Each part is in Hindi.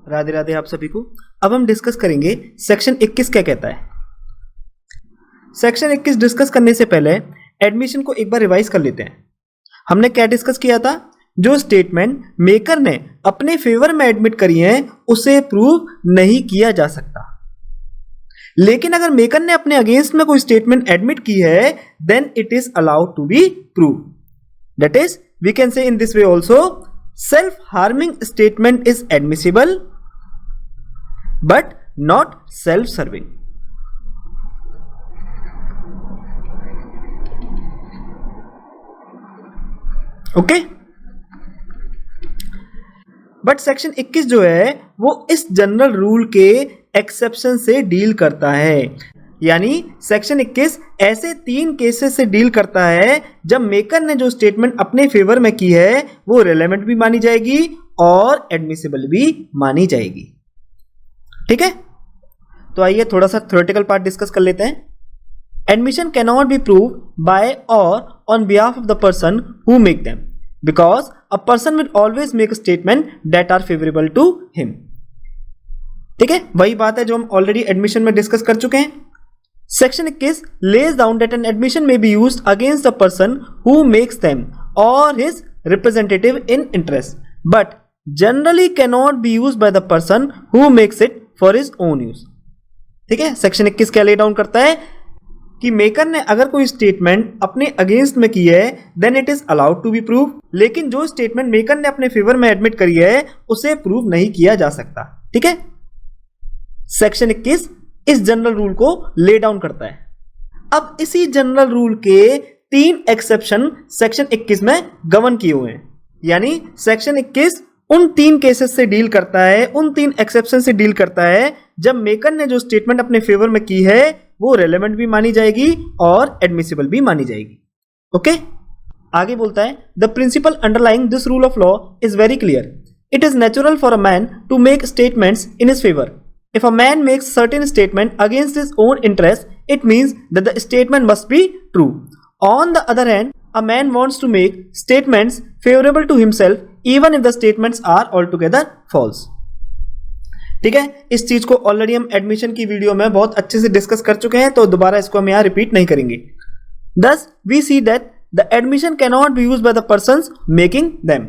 राधे राधे आप सभी को। अब हम डिस्कस करेंगे सेक्शन 21 क्या कहता है। सेक्शन 21 डिस्कस करने से पहले एडमिशन को एक बार रिवाइज कर लेते हैं। हमने क्या डिस्कस किया था? जो स्टेटमेंट मेकर ने अपने फेवर में एडमिट करी है उसे प्रूव नहीं किया जा सकता, लेकिन अगर मेकर ने अपने अगेंस्ट में कोई स्टेटमेंट एडमिट की है then it is allowed to be prove. That is we can say in this way also self harming statement is admissible but not self serving. Okay, but section 21 जो है वो इस जनरल रूल के एक्सेप्शन से डील करता है। यानी सेक्शन 21 ऐसे 3 केसेस से डील करता है जब मेकर ने जो स्टेटमेंट अपने फेवर में की है वो रेलेवेंट भी मानी जाएगी और एडमिसिबल भी मानी जाएगी। ठीक है, तो आइए थोड़ा सा थ्योरेटिकल पार्ट डिस्कस कर लेते हैं। Admission can not be prove by or on behalf of the person who make them because a person will always make a statement that are favorable to him। ठीक है, वही बात है जो हम ऑलरेडी एडमिशन में डिस्कस कर चुके हैं। Section 21 lays down that an admission may be used against the person who makes them or his representative in interest but generally cannot be used by the person who makes it for his own use। ठीक है, सेक्शन 21 क्या ले डाउन करता है कि मेकर ने अगर कोई स्टेटमेंट अपने अगेंस्ट में की है then it is allowed to be prove, लेकिन जो स्टेटमेंट मेकर ने अपने फेवर में एडमिट करी है उसे प्रूव नहीं किया जा सकता। ठीक है, सेक्शन 21 इस जनरल रूल को ले डाउन करता है। अब इसी जनरल रूल के 3 एक्सेप्शन सेक्शन 21 में गवर्न किए हुए हैं। यानी सेक्शन 21 उन 3 केसेस से डील करता है, उन 3 एक्सेप्शन से डील करता है जब मेकर ने जो स्टेटमेंट अपने फेवर में की है वो रेलेवेंट भी मानी जाएगी और एडमिसिबल भी मानी जाएगी। ओके, आगे बोलता है the principle underlying this rule of law is very clear. It is natural for a man to make statements in his favour. If a man makes certain statement against his own interest it means that the statement must be true. On the other hand a man wants to make statements favorable to himself even if the statements are altogether false। ठीक है, इस चीज को ऑलरेडी हम एडमिशन की वीडियो में बहुत अच्छे से डिस्कस कर चुके हैं, तो दोबारा इसको हम यहां रिपीट नहीं करेंगे। Thus we see that the admission cannot be used by the persons making them,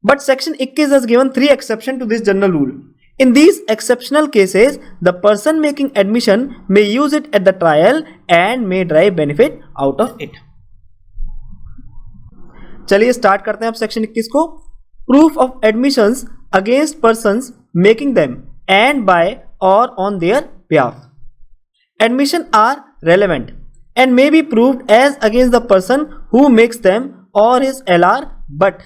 but section 21 has given 3 exceptions to this general rule। In these exceptional cases the person making admission may use it at the trial and may derive benefit out of it। चलिए स्टार्ट करते हैं अब सेक्शन 21 को। Proof of admissions against persons making them and by or on their behalf. Admission are relevant and may be proved as against the person who makes them or his LR but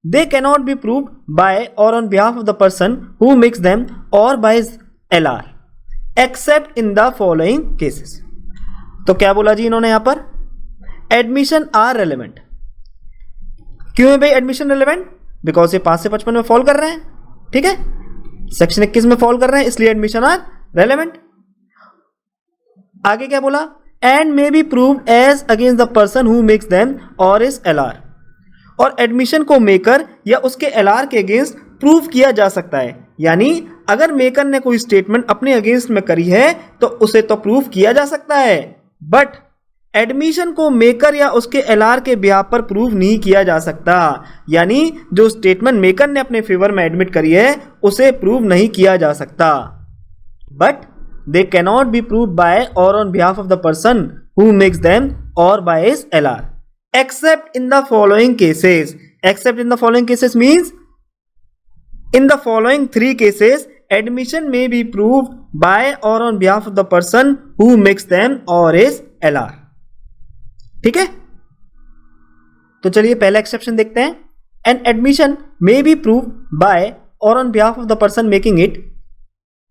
they cannot be proved by or on behalf of the person who makes them or by his LR except in the following cases. तो क्या बोला जी इन्होंने यहां पर? Admission are relevant. क्यों है भाई एडमिशन रेलेवेंट? बिकॉज ये 5 से 55 में फॉल कर रहे हैं। ठीक है, सेक्शन 21 में फॉल कर रहे हैं इसलिए एडमिशन आर रेलेवेंट। आगे क्या बोला? And may be proved as against the person who makes them और इज एलआर। और एडमिशन को मेकर या उसके एलआर के अगेंस्ट प्रूव किया जा सकता है। यानी अगर मेकर ने कोई स्टेटमेंट अपने अगेंस्ट में करी है तो उसे तो प्रूव किया जा सकता है, बट एडमिशन को मेकर या उसके एलआर के बिहाफ पर प्रूव नहीं किया जा सकता। यानी जो स्टेटमेंट मेकर ने अपने फेवर में एडमिट करी है उसे प्रूव नहीं किया जा सकता, but they cannot be proved by or on behalf of the person who makes them or by his LR except in the following cases. Except in the following cases means in the following 3 cases admission may be proved by or on behalf of the person who makes them or his LR. ठीक है, तो चलिए पहला एक्सेप्शन देखते हैं। An admission may be proved by or on behalf of the person making it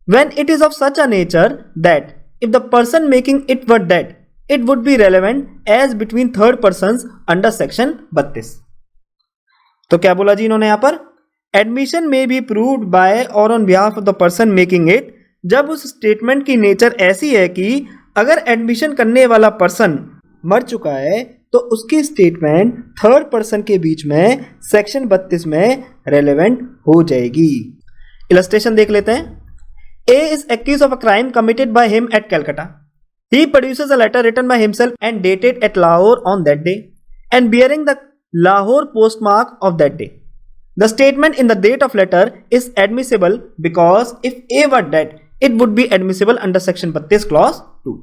when it is of such a nature that if the person making it were dead it would be relevant as between third persons under section 32। तो क्या बोला जी इन्होंने यहां पर? Admission may be proved by or on behalf of the person making it जब उस स्टेटमेंट की नेचर ऐसी है कि अगर एडमिशन करने वाला पर्सन मर चुका है तो उसकी स्टेटमेंट थर्ड पर्सन के बीच में सेक्शन 32 में रेलेवेंट हो जाएगी। इलस्ट्रेशन देख लेते हैं। A is accused of a crime committed by him at Calcutta. He produces a letter written by himself and dated at Lahore on that day and bearing the Lahore postmark of that day. The statement in the date of letter is admissible because if A were dead, it would be admissible under section 32 clause 2.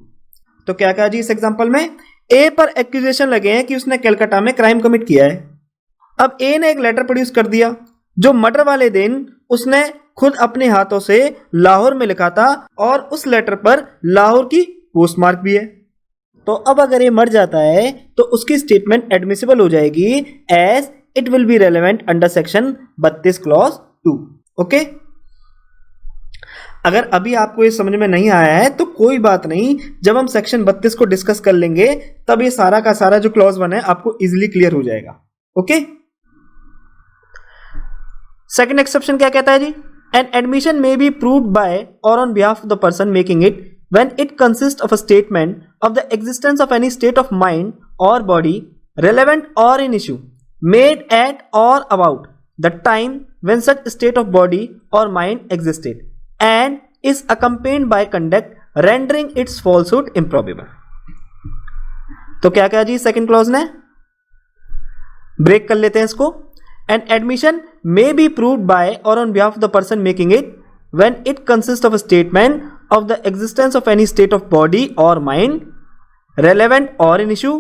तो क्या कहा जी इस एग्जांपल में? A पर एक्यूजेशन लगे हैं कि उसने कलकत्ता में क्राइम कमिट किया है। अब A ने एक लेटर प्रोड्यूस कर दिया जो मर्डर वाले दिन उसने खुद अपने हाथों से लाहौर में लिखा था और उस लेटर पर लाहौर की पोस्टमार्क भी है। तो अब अगर ये मर जाता है तो उसकी स्टेटमेंट एडमिसिबल हो जाएगी as it will be relevant under section 32 clause 2। Okay, अगर अभी आपको ये समझ में नहीं आया है तो कोई बात नहीं, जब हम सेक्शन 32 को डिस्कस कर लेंगे तब ये सारा का सारा जो क्लॉज 1 है आपको इजीली क्लियर हो जाएगा। ओके, सेकंड एक्सेप्शन क्या कहता है जी? An admission may be proved by or on behalf of the person making it when it consists of a statement of the existence of any state of mind or body relevant or in issue made at or about the time when such state of body or mind existed and is accompanied by conduct rendering its falsehood improbable। तो क्या कहा जी सेकंड क्लॉज ने? ब्रेक कर लेते हैं इसको। An admission may be proved by or on behalf of the person making it when it consists of a statement of the existence of any state of body or mind relevant or in issue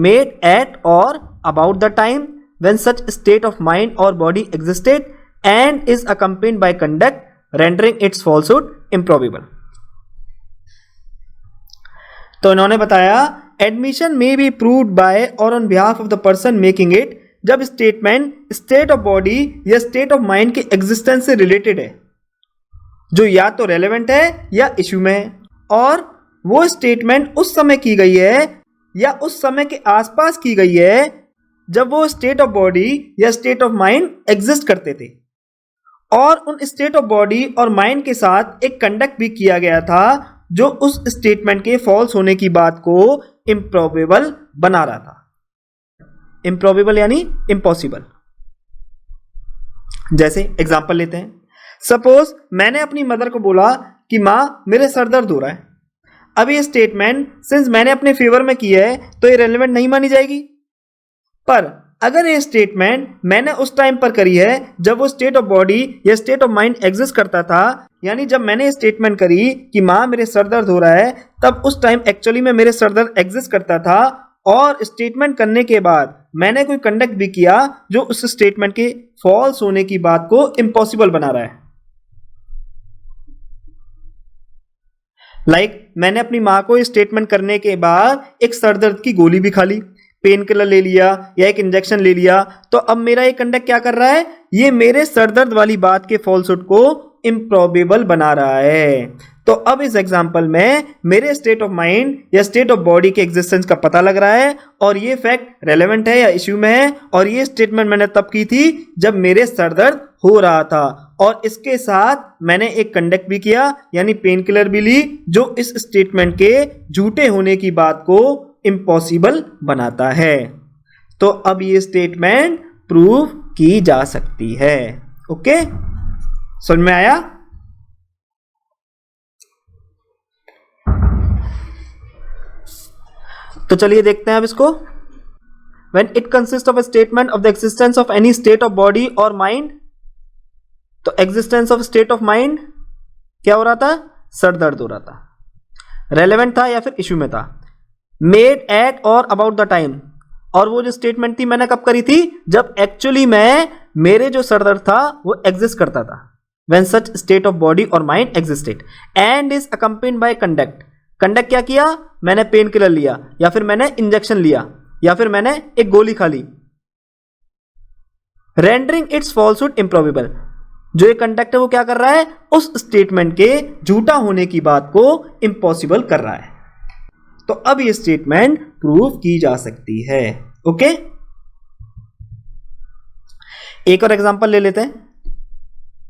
made at or about the time when such state of mind or body existed and is accompanied by conduct rendering its falsehood improbable। तो इन्होंने बताया admission may be proved by or on behalf of the person making it जब स्टेटमेंट स्टेट ऑफ बॉडी या स्टेट ऑफ माइंड के एग्जिस्टेंस से रिलेटेड है, जो या तो रेलेवेंट है या इश्यू में है, और वो स्टेटमेंट उस समय की गई है या उस समय के आसपास की गई है जब वो स्टेट ऑफ बॉडी या स्टेट ऑफ माइंड एग्जिस्ट करते थे, और उन स्टेट ऑफ बॉडी और माइंड के साथ एक कंडक्ट भी किया गया था जो उस स्टेटमेंट के फॉल्स होने की बात को इम्प्रॉबेबल बना रहा था। इम्प्रॉबेबल यानी इम्पॉसिबल। जैसे एग्जांपल लेते हैं, सपोज मैंने अपनी मदर को बोला कि मां मेरे सर दर्द हो रहा है। अब ये स्टेटमेंट सिंस मैंने अपने फेवर में की है तो ये रेलेवेंट नहीं मानी जाएगी, पर अगर ये स्टेटमेंट मैंने उस टाइम पर करी है जब वो स्टेट ऑफ बॉडी या स्टेट ऑफ माइंड एग्जिस्ट करता था, यानी जब मैंने स्टेटमेंट करी कि मां मेरे सर दर्द हो रहा है तब उस टाइम एक्चुअली में मेरे सर दर्द एग्जिस्ट करता था, और स्टेटमेंट करने के बाद मैंने कोई कंडक्ट भी किया जो उस स्टेटमेंट के फॉल्स होने की बात को इम्पॉसिबल बना रहा है। मैंने अपनी मां को स्टेटमेंट करने के बाद एक सर दर्द की गोली भी खा ली, पेन किलर ले लिया या एक इंजेक्शन ले लिया, तो अब मेरा ये कंडक्ट क्या कर रहा है? ये मेरे सर दर्द वाली बात के फॉल्सहुड को इम्प्रॉबेबल बना रहा है। तो अब इस एग्जांपल में मेरे स्टेट ऑफ माइंड या स्टेट ऑफ बॉडी के एग्जिस्टेंस का पता लग रहा है और ये फैक्ट रेलेवेंट है या इश्यू में है, और ये स्टेटमेंट मैंने तब की थी जब मेरे सर दर्द हो रहा था, और इसके साथ मैंने एक कंडक्ट भी किया यानी पेन किलर भी ली जो इस स्टेटमेंट के झूठे होने की बात को इम्पॉसिबल बनाता है। तो अब ये स्टेटमेंट प्रूव की जा सकती है। ओके, समझ में आया? तो चलिए देखते हैं अब इसको। When it consists of a statement of the existence of any state of body or mind, तो existence of state of mind क्या हो रहा था? सर दर्द हो रहा था, रेलेवेंट था या फिर इश्यू में था, मेड एट और अबाउट द टाइम, और वो जो स्टेटमेंट थी मैंने कब करी थी? जब एक्चुअली में मेरे जो सर दर्द था वो एग्जिस्ट करता था। When such state of body or mind existed and is accompanied by conduct, conduct क्या किया? मैंने पेन किलर लिया या फिर मैंने इंजेक्शन लिया या फिर मैंने एक गोली खा ली। रेंडरिंग इट्स फॉल्सहुड इम्प्रॉबेबल, जो ये कंडक्ट है वो क्या कर रहा है? उस स्टेटमेंट के झूठा होने की बात को इम्पॉसिबल कर रहा है। तो अब ये स्टेटमेंट प्रूव की जा सकती है। ओके, एक और एग्जांपल ले लेते हैं।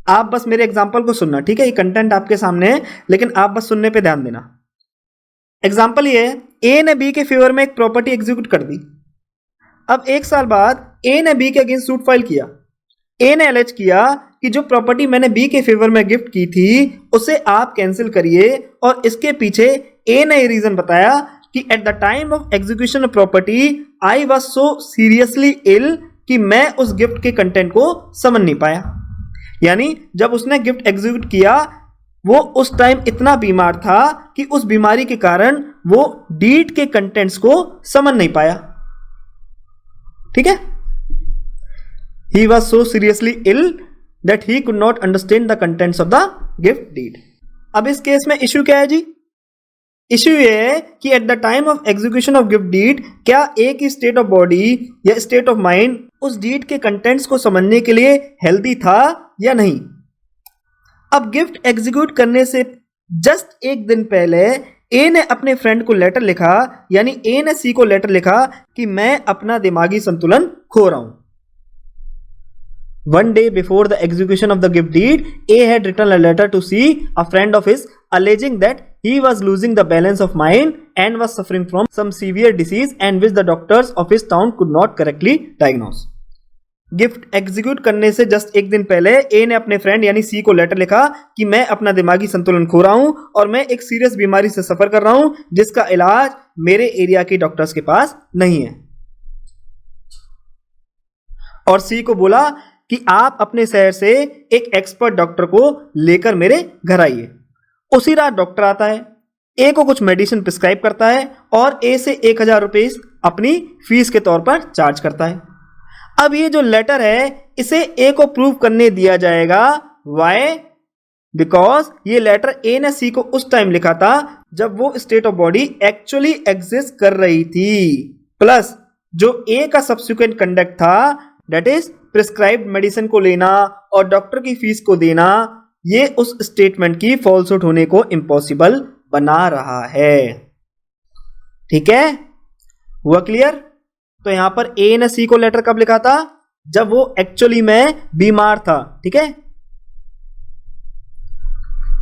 आप बस मेरे एग्जांपल को सुनना, ठीक है? ये कंटेंट आपके सामने है लेकिन आप बस सुनने पे ध्यान देना। एग्जांपल ये है, ए ने बी के फेवर में एक प्रॉपर्टी एग्जीक्यूट कर दी। अब एक साल बाद ए ने बी के अगेंस्ट सूट फाइल किया। ए ने एलेज किया कि जो प्रॉपर्टी मैंने बी के फेवर में गिफ्ट की थी उसे आप कैंसिल करिए, और इसके पीछे ए ने रीजन बताया कि at the time of execution of property I was so seriously ill कि मैं उस गिफ्ट के कंटेंट को समझ नहीं पाया। यानी जब उसने गिफ्ट एग्जीक्यूट किया वो उस टाइम इतना बीमार था कि उस बीमारी के कारण वो डीड के कंटेंट्स को समझ नहीं पाया। ठीक है, he was so seriously ill that he could not understand the contents of the gift deed। अब इस केस में इश्यू क्या है जी? इश्यू ये है कि at the time of execution of gift deed क्या एक ही स्टेट ऑफ बॉडी या स्टेट ऑफ माइंड उस डीड के कंटेंट्स को समझने के लिए हेल्दी था या नहीं। अब गिफ्ट एग्जीक्यूट करने से जस्ट एक दिन पहले ए ने अपने फ्रेंड को लेटर लिखा, यानी ए ने सी को लेटर लिखा कि मैं अपना दिमागी संतुलन खो रहा हूं। One day before the execution of the gift deed, A had written a letter to C, a friend of his, alleging that he was losing the balance of mind and was suffering from some severe disease and which the doctors of his town could not correctly diagnose। Gift execute करने से जस्ट एक दिन पहले ए ने अपने फ्रेंड यानी सी को लेटर लिखा कि मैं अपना दिमागी संतुलन खो रहा हूं और मैं एक सीरियस बीमारी से सफर कर रहा हूं जिसका इलाज मेरे एरिया के डॉक्टर्स के पास नहीं है। और सी को बोला कि आप अपने शहर से एक एक्सपर्ट डॉक्टर को लेकर मेरे घर आइए। उसी रात डॉक्टर आता है, ए को कुछ मेडिसिन प्रिस्क्राइब करता है और ए से 1000 रुपये अपनी फीस के तौर पर चार्ज करता है। अब ये जो लेटर है इसे ए को प्रूव करने दिया जाएगा। वाई? बिकॉज ये लेटर ए ने सी को उस टाइम लिखा था जब वो state of body actually exist कर रही थी, प्लस जो ए का सब्सिक्वेंट कंडक्ट था दैट इज प्रिस्क्राइब्ड मेडिसिन को लेना और डॉक्टर की फीस को देना, ये उस स्टेटमेंट की फॉल्सहुड होने को इम्पॉसिबल बना रहा है। ठीक है, हुआ क्लियर? तो यहां पर ए ने सी को लेटर कब लिखा था? जब वो एक्चुअली में बीमार था। ठीक है,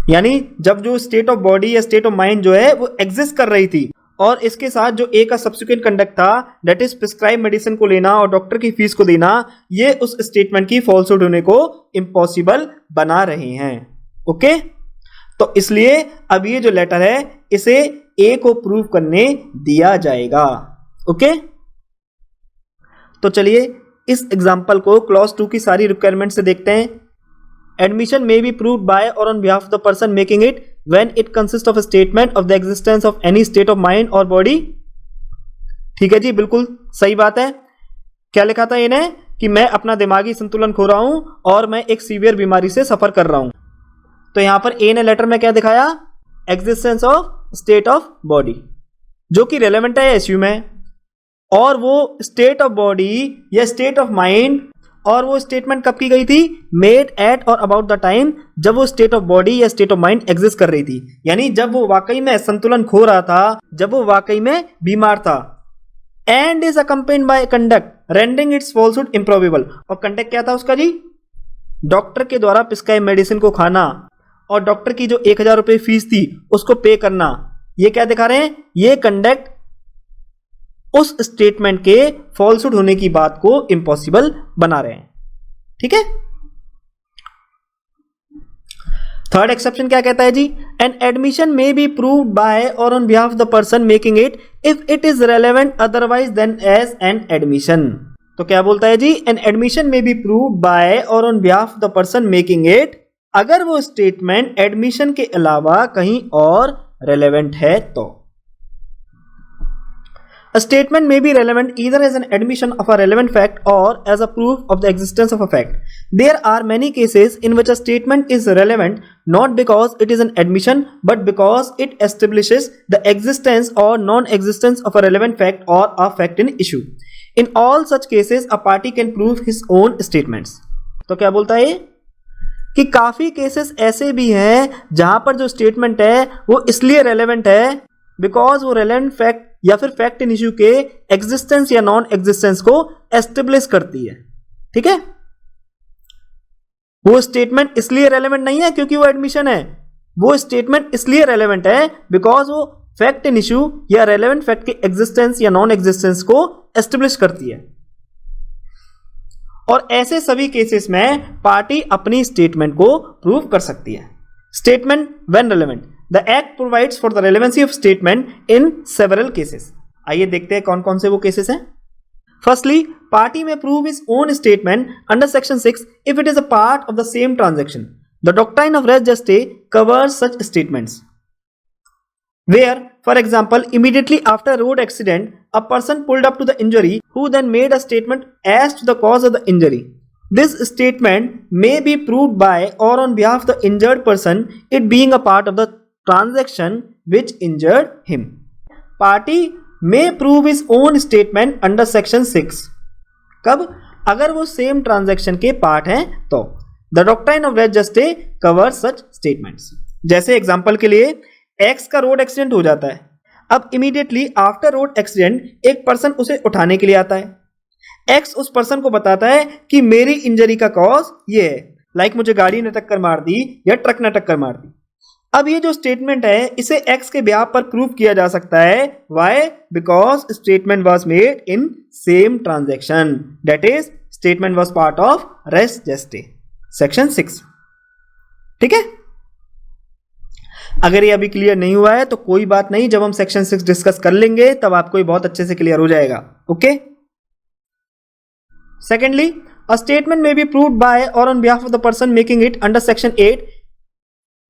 यानी जब जो स्टेट ऑफ बॉडी या स्टेट ऑफ माइंड जो है वो एग्जिस्ट कर रही थी और इसके साथ जो ए का सब्सिक्वेंट कंडक्ट था दैट इज प्रिस्क्राइब मेडिसिन को लेना और डॉक्टर की फीस को देना, ये उस स्टेटमेंट की फॉल्सहुड होने को इम्पॉसिबल बना रहे हैं। ओके, तो इसलिए अब ये जो लेटर है इसे ए को प्रूव करने दिया जाएगा। ओके, तो चलिए इस एग्जांपल को क्लॉज 2 की सारी रिक्वायरमेंट से देखते हैं। Admission may be proved by or on behalf of the person making it when it consists of a statement of the existence of any state of mind or body। ठीक है जी, बिल्कुल सही बात है। क्या लिखा था इन्हें कि मैं अपना दिमागी संतुलन खो रहा हूं और मैं एक सीवियर बीमारी से सफर कर रहा हूं। तो यहां पर ए ने लेटर में क्या दिखाया? Existence of state of body, जो कि रेलेवेंट है इश्यू में, और वो स्टेट ऑफ बॉडी या स्टेट ऑफ माइंड, और वो स्टेटमेंट कब की गई थी? मेड एट और अबाउट द टाइम जब वो स्टेट ऑफ बॉडी या स्टेट ऑफ माइंड एग्जिस्ट कर रही थी, यानी जब वो वाकई में संतुलन खो रहा था, जब वो वाकई में बीमार था। And is accompanied by conduct rendering its falsehood improbable. और कंडक्ट क्या था उसका जी? डॉक्टर के द्वारा प्रिस्क्राइब मेडिसिन को खाना और डॉक्टर की जो 1000 रुपये फीस थी उसको पे करना। ये क्या दिखा रहे हैं? ये कंडक्ट उस स्टेटमेंट के फॉल्सहुड होने की बात को इम्पॉसिबल बना रहे हैं। ठीक है, थर्ड एक्सेप्शन क्या कहता है जी? An admission may be proved by or on behalf of the person making it if it is relevant otherwise than as an admission. तो क्या बोलता है जी? An admission may be proved by or on behalf of the person making it, अगर वो स्टेटमेंट एडमिशन के अलावा कहीं और रेलेवेंट है तो। A statement may be relevant either as an admission of a relevant fact or as a proof of the existence of a fact. There are many cases in which a statement is relevant not because it is an admission but because it establishes the existence or non-existence of a relevant fact or a fact in issue. In all such cases, a party can prove his own statements. तो क्या बोलता है कि काफी केसेस ऐसे भी हैं जहां पर जो स्टेटमेंट है वो इसलिए रेलेवेंट है बिकॉज वो रेलेवेंट फैक्ट या फिर फैक्ट इन इश्यू के एग्जिस्टेंस या नॉन एग्जिस्टेंस को एस्टेब्लिश करती है। ठीक है, वो स्टेटमेंट इसलिए रेलेवेंट नहीं है क्योंकि वो एडमिशन है, वो स्टेटमेंट इसलिए रेलेवेंट है बिकॉज वो फैक्ट इन इश्यू या रेलेवेंट फैक्ट के एग्जिस्टेंस या नॉन एग्जिस्टेंस को एस्टेब्लिश करती है। और ऐसे सभी केसेस में पार्टी अपनी स्टेटमेंट को प्रूव कर सकती है। Statement when relevant, the act provides for the relevancy of statement in several cases. आइए देखते हैं कौन कौन से वो केसेस हैं। Firstly, party may prove his own statement under section 6 if it is a part of the same transaction. The doctrine of res gestae covers such statements where, for example, immediately after a road accident, a person pulled up to the injury who then made a statement as to the cause of the injury. This statement may be proved by or on behalf of the injured person, it being a part of the transaction which injured him. Party may prove his own statement under section 6. कब? अगर वो सेम ट्रांजैक्शन के पार्ट हैं तो। The doctrine of res gestae covers such statements. जैसे एग्जांपल के लिए एक्स का रोड एक्सीडेंट हो जाता है। अब इमीडिएटली आफ्टर रोड एक्सीडेंट एक पर्सन उसे उठाने के लिए आता है। एक्स उस पर्सन को बताता है कि मेरी इंजरी का कॉज ये है, लाइक मुझे गाड़ी ने टक्कर मार दी या ट्रक ने टक्कर मार दी। अब ये जो स्टेटमेंट है इसे एक्स के बिहाफ पर प्रूव किया जा सकता है। Why? Because statement was made in same transaction, that is statement was part of res gestae, section 6। ठीक है, अगर ये अभी क्लियर नहीं हुआ है तो कोई बात नहीं, जब हम सेक्शन 6 डिस्कस कर लेंगे तब आपको ये बहुत अच्छे से क्लियर हो जाएगा। ओके। सेकेंडली, अ स्टेटमेंट में be proved by or on behalf of the person making it under section 8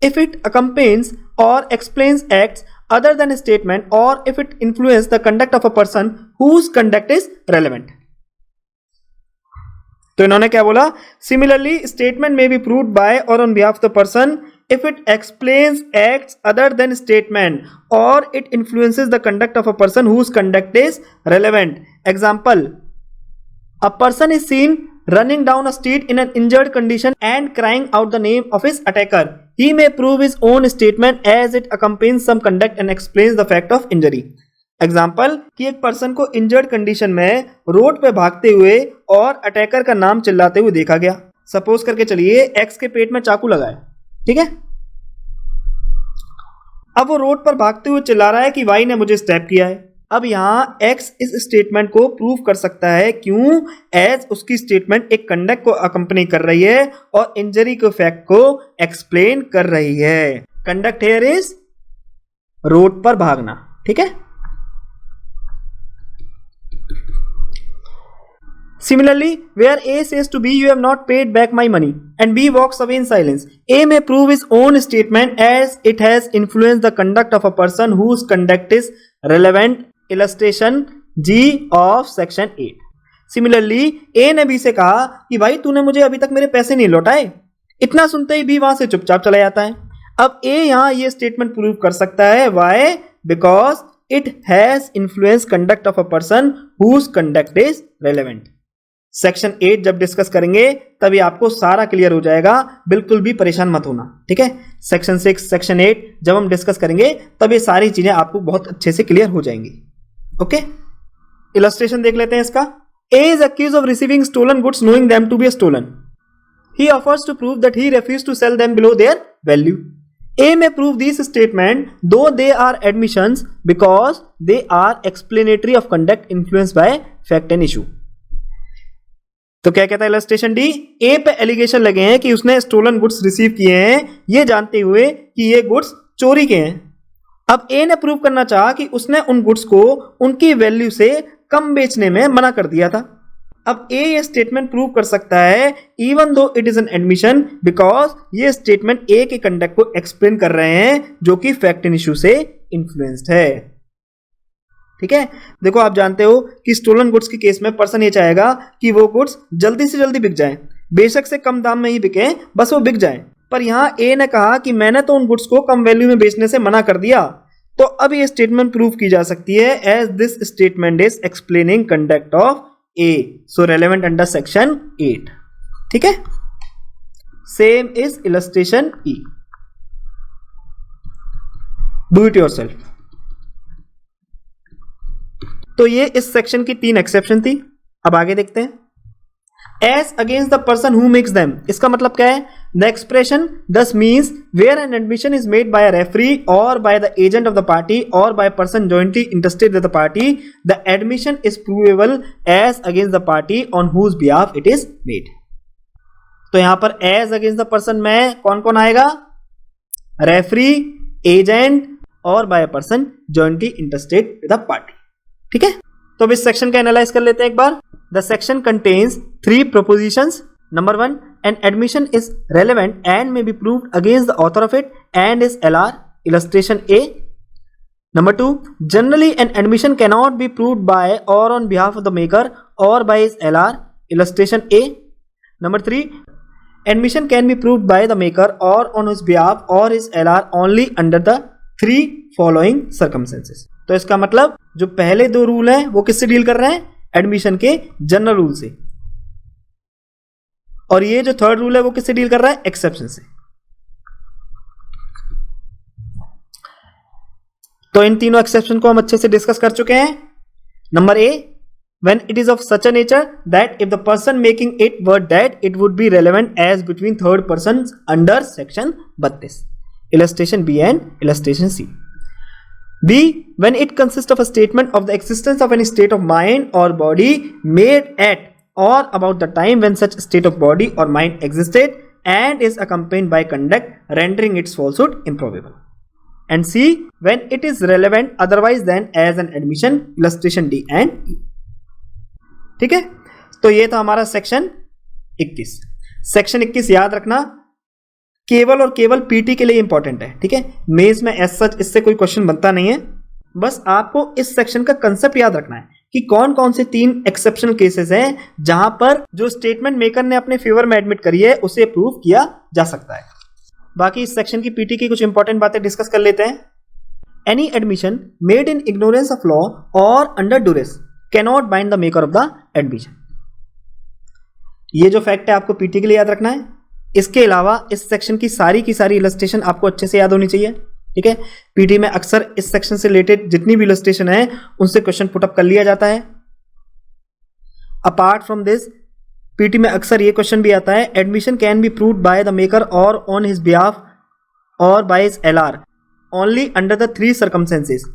if it accompanies or explains acts other than a statement or if it influences the conduct of a person whose conduct is relevant. तो इन्होंने क्या बोला? Similarly, statement may be proved by or on behalf of the person if it explains acts other than statement or it influences the conduct of a person whose conduct is relevant. Example, a person is seen running down a street in an injured condition and crying out the name of his attacker. He may prove his own statement as it accompanies some conduct and explains the fact of injury. Example कि एक पर्सन को इंजर्ड कंडीशन में रोड पे भागते हुए और अटैकर का नाम चिल्लाते हुए देखा गया। सपोज करके चलिए एक्स के पेट में चाकू लगा है, ठीक है। अब वो रोड पर भागते हुए चिल्ला रहा है कि वाई ने मुझे स्टैप किया है। अब यहां एक्स इस स्टेटमेंट को प्रूव कर सकता है, क्यों? एज उसकी स्टेटमेंट एक कंडक्ट को अकंपनी कर रही है और इंजरी के फैक्ट को एक्सप्लेन कर रही है। कंडक्ट हियर इज रोड पर भागना, ठीक है। Similarly, where A says to B, "You have not paid back my money," and B walks away in silence, A may prove his own statement as it has influenced the conduct of a person whose conduct is relevant. Illustration G of section 8. Similarly, A ने B से कहा कि भाई तूने मुझे अभी तक मेरे पैसे नहीं लौटाए। इतना सुनते ही B वहां से चुपचाप चला जाता है। अब A यहां ये स्टेटमेंट प्रूव कर सकता है। Why? Because it has influenced conduct of a person whose conduct is relevant. Section 8 जब डिस्कस करेंगे तभी आपको सारा क्लियर हो जाएगा, बिल्कुल भी परेशान मत होना, ठीक है। सेक्शन 6, सेक्शन 8 जब हम डिस्कस करेंगे तब ये सारी चीजें आपको बहुत अच्छे से क्लियर हो जाएंगी। ओके, इलस्ट्रेशन देख लेते हैं इसका। A is accused of receiving stolen goods knowing them to be stolen. He offers to prove that he refused to sell them below their value. A may prove these statements though they are admissions because they are explanatory of conduct influenced by fact and issue. तो क्या कहता है इलस्ट्रेशन डी? ए पे एलिगेशन लगे हैं कि उसने स्टोलन गुड्स रिसीव किए हैं ये जानते हुए कि ये गुड्स चोरी के हैं। अब ए ने प्रूव करना चाहा कि उसने उन गुड्स को उनकी वैल्यू से कम बेचने में मना कर दिया था। अब ए ये स्टेटमेंट प्रूव कर सकता है even though it is an admission, because ये स्टेटमेंट ए के कंडक्ट को एक्सप्लेन कर रहे हैं जो कि फैक्ट एंड इश्यू से इन्फ्लुएंस्ड है, ठीक है। देखो आप जानते हो कि स्टोलन गुड्स के केस में पर्सन ये चाहेगा कि वो गुड्स जल्दी से जल्दी बिक जाएं, बेशक से कम दाम में ही बिके, बस वो बिक जाएं। पर यहां ए ने कहा कि मैंने तो उन गुड्स को कम वैल्यू में बेचने से मना कर दिया, तो अब ये स्टेटमेंट प्रूव की जा सकती है as this statement is explaining conduct of A, so relevant under section 8, ठीक है। Same is illustration E, do it yourself. तो ये इस सेक्शन की 3 एक्सेप्शन थी। अब आगे देखते हैं। As against the person who makes them, इसका मतलब क्या है? The expression thus means where an admission is made by a referee or by the agent of the party or by person jointly interested with the party, the admission is provable as against the party on whose behalf it is made. तो यहां पर एज अगेंस्ट द पर्सन में कौन कौन आएगा? रेफरी, एजेंट और by person jointly interested with the party. ठीक है, तो अब इस सेक्शन का एनालाइज कर लेते हैं एक बार। The section contains 3 propositions. Number 1, an admission is relevant and may be proved against the author of it and his LR, illustration A. Number 2, generally an admission cannot be proved by or on behalf of the maker or by his LR, illustration A. Number 3, admission can be proved by the maker or on his behalf or his LR only under the 3 following circumstances. तो इसका मतलब जो पहले 2 रूल हैं वो किससे डील कर रहे हैं? एडमिशन के जनरल रूल से, और ये जो 3rd रूल है वो किससे डील कर रहा है? एक्सेप्शन से। तो इन तीनों एक्सेप्शन को हम अच्छे से डिस्कस कर चुके हैं। Number A, when it is of such a nature that if the person making it were dead it would be relevant as between third persons under section 32, illustration B and illustration C. B, when it consists of a statement of the existence of any state of mind or body made at or about the time when such state of body or mind existed and is accompanied by conduct rendering its falsehood improbable. And C, when it is relevant otherwise than as an admission, illustration D and E. ठीक है, तो ये था हमारा सेक्शन 21। सेक्शन 21 याद रखना केवल और केवल पीटी के लिए इंपॉर्टेंट है। ठीक है, मेंस में एज सच इससे कोई क्वेश्चन बनता नहीं है, बस आपको इस सेक्शन का कंसेप्ट याद रखना है कि कौन कौन से 3 एक्सेप्शनल केसेस हैं जहां पर जो स्टेटमेंट मेकर ने अपने फेवर में एडमिट करी है उसे प्रूव किया जा सकता है। बाकी इस सेक्शन की पीटी की कुछ इंपॉर्टेंट बातें डिस्कस कर लेते हैं। Any admission made in ignorance of law or under duress cannot bind the maker of the admission. ये जो फैक्ट है आपको पीटी के लिए याद रखना है। इसके अलावा इस सेक्शन की सारी इलस्ट्रेशन आपको अच्छे से याद होनी चाहिए। ठीक है, पीटी में अक्सर इस सेक्शन से रिलेटेड जितनी भी इलस्ट्रेशन है उनसे क्वेश्चन पुटअप कर लिया जाता है। अपार्ट फ्रॉम दिस पीटी में अक्सर ये क्वेश्चन भी आता है, admission can be proved by the maker और ऑन हिज बिहाफ और by his LR only under the 3 circumstances.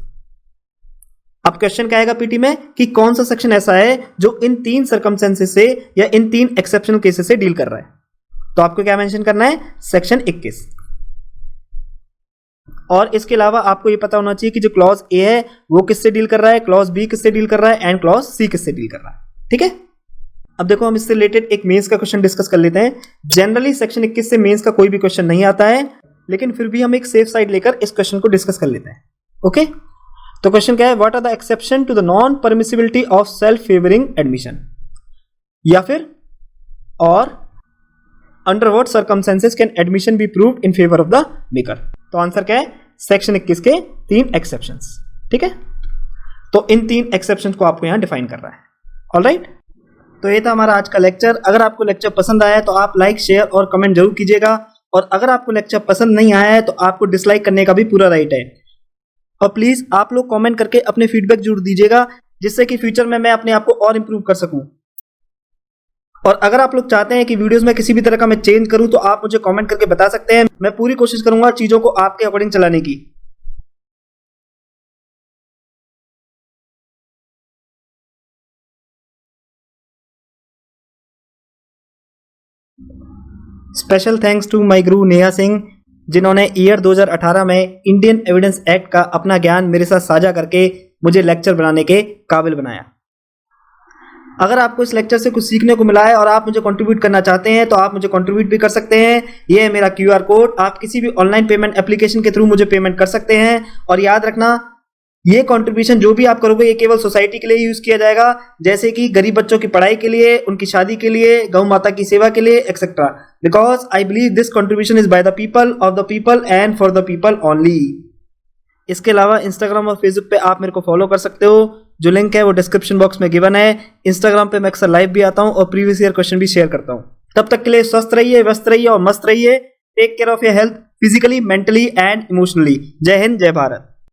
अब क्वेश्चन क्या आएगा पीटी में कि कौन सा सेक्शन ऐसा है जो इन 3 सर्कमस्टेंसेस से या इन 3 एक्सेप्शनल केसेस से डील कर रहा है। तो आपको क्या मेंशन करना है? सेक्शन 21। और इसके अलावा आपको ये पता होना चाहिए कि जो क्लॉज ए है वो किससे डील कर रहा है, क्लॉज बी किससे डील कर रहा है एंड क्लॉज सी किससे डील कर रहा है। ठीक है, अब देखो हम इससे रिलेटेड एक मेंस का क्वेश्चन डिस्कस कर लेते हैं। जनरली सेक्शन 21 से मेंस का कोई भी क्वेश्चन नहीं आता है, लेकिन फिर भी हम एक सेफ साइड लेकर इस क्वेश्चन को डिस्कस कर लेते हैं। ओके, तो क्वेश्चन क्या है? What are the exception to the non permissibility of self favouring admission, या फिर or under what circumstances can admission be proved in favour of the maker. तो आंसर क्या है? सेक्शन 21 के 3 एक्सेप्शंस। ठीक है, तो इन 3 एक्सेप्शंस को आपको यहां डिफाइन कर रहा है। ऑलराइट, तो ये था हमारा आज का लेक्चर। अगर आपको लेक्चर पसंद आया तो आप लाइक, शेयर और कमेंट जरूर कीजिएगा, और अगर आपको लेक्चर पसंद नहीं आया है तो आपको डिसलाइक करने का भी पूरा राइट है। और प्लीज आप लोग कमेंट करके अपने फीडबैक जरूर दीजिएगा, जिससे कि फ्यूचर में मैं अपने आप को और इंप्रूव कर सकूं। और अगर आप लोग चाहते हैं कि वीडियोस में किसी भी तरह का मैं चेंज करूं तो आप मुझे कमेंट करके बता सकते हैं। मैं पूरी कोशिश करूंगा चीजों को आपके अकॉर्डिंग चलाने की। स्पेशल थैंक्स टू माय गुरु नेहा सिंह, जिन्होंने ईयर 2018 में इंडियन एविडेंस एक्ट का अपना ज्ञान मेरे साथ साझा करके मुझे लेक्चर बनाने के काबिल बनाया। अगर आपको इस लेक्चर से कुछ सीखने को मिला है और आप मुझे कंट्रीब्यूट करना चाहते हैं तो आप मुझे कंट्रीब्यूट भी कर सकते हैं। ये है मेरा QR कोड, आप किसी भी ऑनलाइन पेमेंट एप्लीकेशन के थ्रू मुझे पेमेंट कर सकते हैं। और याद रखना, ये कंट्रीब्यूशन जो भी आप करोगे ये केवल सोसाइटी के लिए यूज किया जाएगा, जैसे कि गरीब बच्चों की पढ़ाई के लिए, उनकी शादी के लिए, गौ माता की सेवा के लिए etcetera. Because I believe this contribution is by the people, of the people and for the people only. इसके अलावा इंस्टाग्राम और फेसबुक पे आप मेरे को फॉलो कर सकते हो, जो लिंक है वो डिस्क्रिप्शन बॉक्स में गिवन है। इंस्टाग्राम पे मैं अक्सर लाइव भी आता हूँ और प्रीवियस ईयर क्वेश्चन भी शेयर करता हूँ। तब तक के लिए स्वस्थ रहिए, व्यस्त रहिए और मस्त रहिए। Take care of your health physically, mentally and emotionally. जय हिंद, जय भारत।